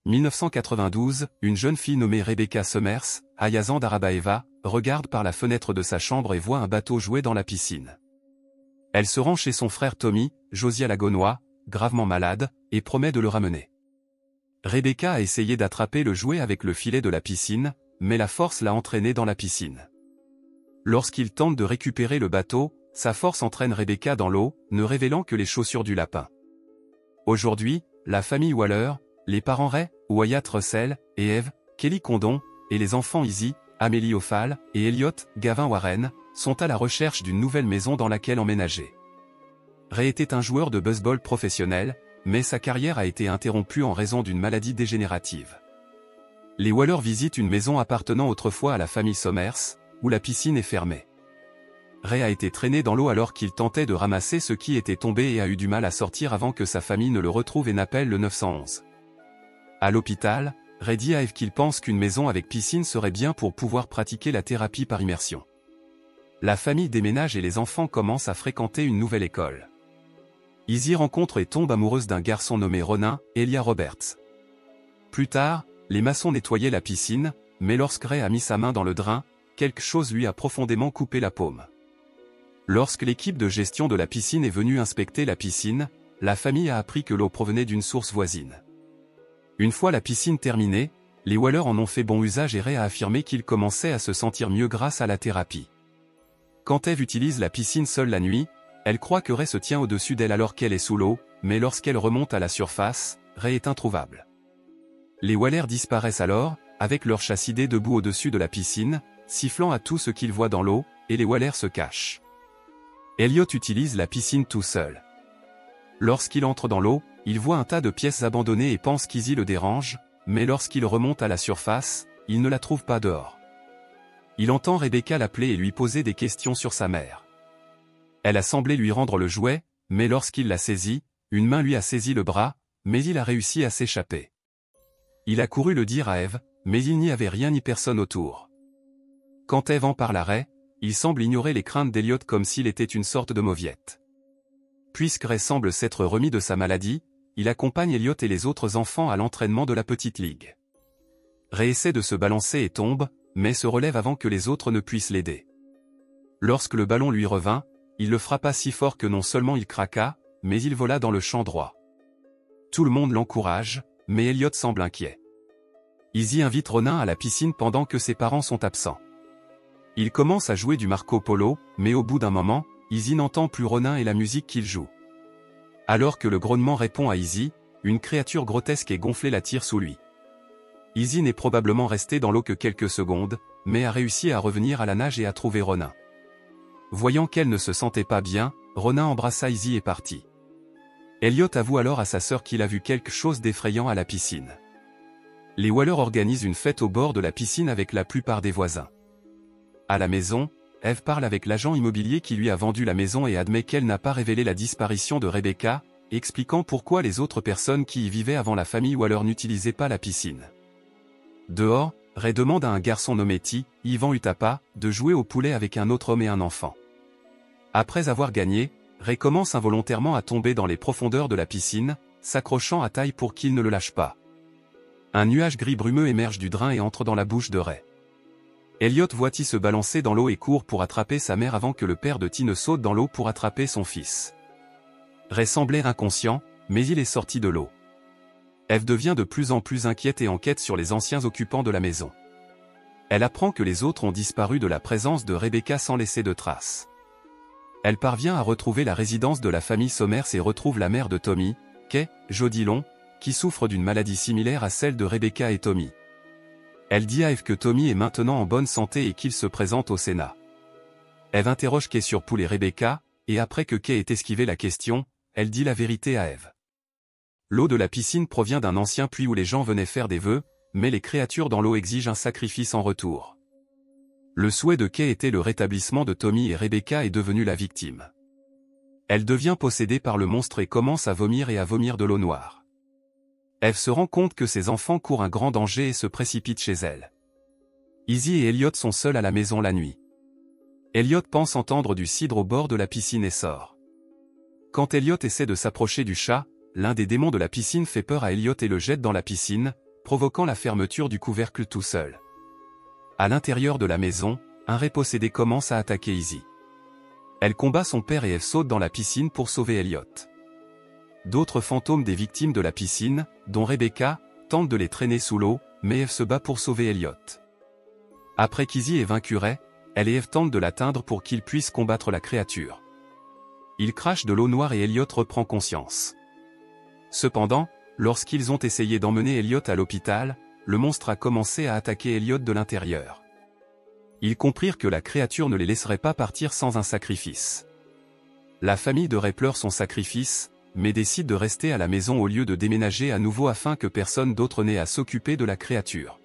1992, une jeune fille nommée Rebecca Summers, Ayazan d'Arabaeva, regarde par la fenêtre de sa chambre et voit un bateau jouer dans la piscine. Elle se rend chez son frère Tommy, Josiah Lagonois, gravement malade, et promet de le ramener. Rebecca a essayé d'attraper le jouet avec le filet de la piscine, mais la force l'a entraîné dans la piscine. Lorsqu'il tente de récupérer le bateau, sa force entraîne Rebecca dans l'eau, ne révélant que les chaussures du lapin. Aujourd'hui, la famille Waller, les parents Ray, Wyatt Russell, et Eve, Kelly Condon, et les enfants Izzy, Amélie O'Fall, et Elliot, Gavin Warren, sont à la recherche d'une nouvelle maison dans laquelle emménager. Ray était un joueur de baseball professionnel, mais sa carrière a été interrompue en raison d'une maladie dégénérative. Les Waller visitent une maison appartenant autrefois à la famille Summers, où la piscine est fermée. Ray a été traîné dans l'eau alors qu'il tentait de ramasser ce qui était tombé et a eu du mal à sortir avant que sa famille ne le retrouve et n'appelle le 911. À l'hôpital, Ray dit à Eve qu'il pense qu'une maison avec piscine serait bien pour pouvoir pratiquer la thérapie par immersion. La famille déménage et les enfants commencent à fréquenter une nouvelle école. Izzy rencontre et tombe amoureuse d'un garçon nommé Ronin, Elia Roberts. Plus tard, les maçons nettoyaient la piscine, mais lorsque Ray a mis sa main dans le drain, quelque chose lui a profondément coupé la paume. Lorsque l'équipe de gestion de la piscine est venue inspecter la piscine, la famille a appris que l'eau provenait d'une source voisine. Une fois la piscine terminée, les Waller en ont fait bon usage et Ray a affirmé qu'il commençait à se sentir mieux grâce à la thérapie. Quand Eve utilise la piscine seule la nuit, elle croit que Ray se tient au-dessus d'elle alors qu'elle est sous l'eau, mais lorsqu'elle remonte à la surface, Ray est introuvable. Les Waller disparaissent alors, avec leur chassidé debout au-dessus de la piscine, sifflant à tout ce qu'ils voient dans l'eau, et les Waller se cachent. Elliot utilise la piscine tout seul. Lorsqu'il entre dans l'eau, il voit un tas de pièces abandonnées et pense qu'Izzy le dérange, mais lorsqu'il remonte à la surface, il ne la trouve pas dehors. Il entend Rebecca l'appeler et lui poser des questions sur sa mère. Elle a semblé lui rendre le jouet, mais lorsqu'il l'a saisi, une main lui a saisi le bras, mais il a réussi à s'échapper. Il a couru le dire à Eve, mais il n'y avait rien ni personne autour. Quand Eve en parle à Ray, il semble ignorer les craintes d'Elliot comme s'il était une sorte de mauviette. Puisque Ray semble s'être remis de sa maladie, il accompagne Elliot et les autres enfants à l'entraînement de la petite ligue. Ray essaie de se balancer et tombe, mais se relève avant que les autres ne puissent l'aider. Lorsque le ballon lui revint, il le frappa si fort que non seulement il craqua, mais il vola dans le champ droit. Tout le monde l'encourage, mais Elliot semble inquiet. Izzy invite Ronin à la piscine pendant que ses parents sont absents. Il commence à jouer du Marco Polo, mais au bout d'un moment, Izzy n'entend plus Ronin et la musique qu'il joue. Alors que le grognement répond à Izzy, une créature grotesque et gonflée l'attire sous lui. Izzy n'est probablement resté dans l'eau que quelques secondes, mais a réussi à revenir à la nage et à trouver Ronin. Voyant qu'elle ne se sentait pas bien, Ronin embrassa Izzy et partit. Elliot avoue alors à sa sœur qu'il a vu quelque chose d'effrayant à la piscine. Les Waller organisent une fête au bord de la piscine avec la plupart des voisins. À la maison, Eve parle avec l'agent immobilier qui lui a vendu la maison et admet qu'elle n'a pas révélé la disparition de Rebecca, expliquant pourquoi les autres personnes qui y vivaient avant la famille Waller n'utilisaient pas la piscine. Dehors, Ray demande à un garçon nommé Ivan Utapa, de jouer au poulet avec un autre homme et un enfant. Après avoir gagné, Ray commence involontairement à tomber dans les profondeurs de la piscine, s'accrochant à taille pour qu'il ne le lâche pas. Un nuage gris brumeux émerge du drain et entre dans la bouche de Ray. Elliot voit Ty se balancer dans l'eau et court pour attraper sa mère avant que le père de Ty ne saute dans l'eau pour attraper son fils. Ray semblait inconscient, mais il est sorti de l'eau. Eve devient de plus en plus inquiète et enquête sur les anciens occupants de la maison. Elle apprend que les autres ont disparu de la présence de Rebecca sans laisser de traces. Elle parvient à retrouver la résidence de la famille Summers et retrouve la mère de Tommy, Kay, Jody Long, qui souffre d'une maladie similaire à celle de Rebecca et Tommy. Elle dit à Eve que Tommy est maintenant en bonne santé et qu'il se présente au Sénat. Eve interroge Kay sur Poul et Rebecca, et après que Kay ait esquivé la question, elle dit la vérité à Eve. L'eau de la piscine provient d'un ancien puits où les gens venaient faire des vœux, mais les créatures dans l'eau exigent un sacrifice en retour. Le souhait de Kay était le rétablissement de Tommy et Rebecca est devenue la victime. Elle devient possédée par le monstre et commence à vomir de l'eau noire. Eve se rend compte que ses enfants courent un grand danger et se précipitent chez elle. Izzy et Elliot sont seuls à la maison la nuit. Elliot pense entendre du cidre au bord de la piscine et sort. Quand Elliot essaie de s'approcher du chat, l'un des démons de la piscine fait peur à Elliot et le jette dans la piscine, provoquant la fermeture du couvercle tout seul. À l'intérieur de la maison, un ré possédé commence à attaquer Izzy. Elle combat son père et Eve saute dans la piscine pour sauver Elliot. D'autres fantômes des victimes de la piscine, dont Rebecca, tentent de les traîner sous l'eau, mais Eve se bat pour sauver Elliot. Après qu'Izzy ait vaincu Ray, elle et Eve tentent de l'atteindre pour qu'il puisse combattre la créature. Il crache de l'eau noire et Elliot reprend conscience. Cependant, lorsqu'ils ont essayé d'emmener Elliot à l'hôpital, le monstre a commencé à attaquer Elliot de l'intérieur. Ils comprirent que la créature ne les laisserait pas partir sans un sacrifice. La famille de Ray pleure son sacrifice, mais décide de rester à la maison au lieu de déménager à nouveau afin que personne d'autre n'ait à s'occuper de la créature.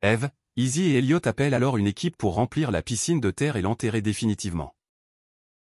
Eve, Izzy et Elliot appellent alors une équipe pour remplir la piscine de terre et l'enterrer définitivement.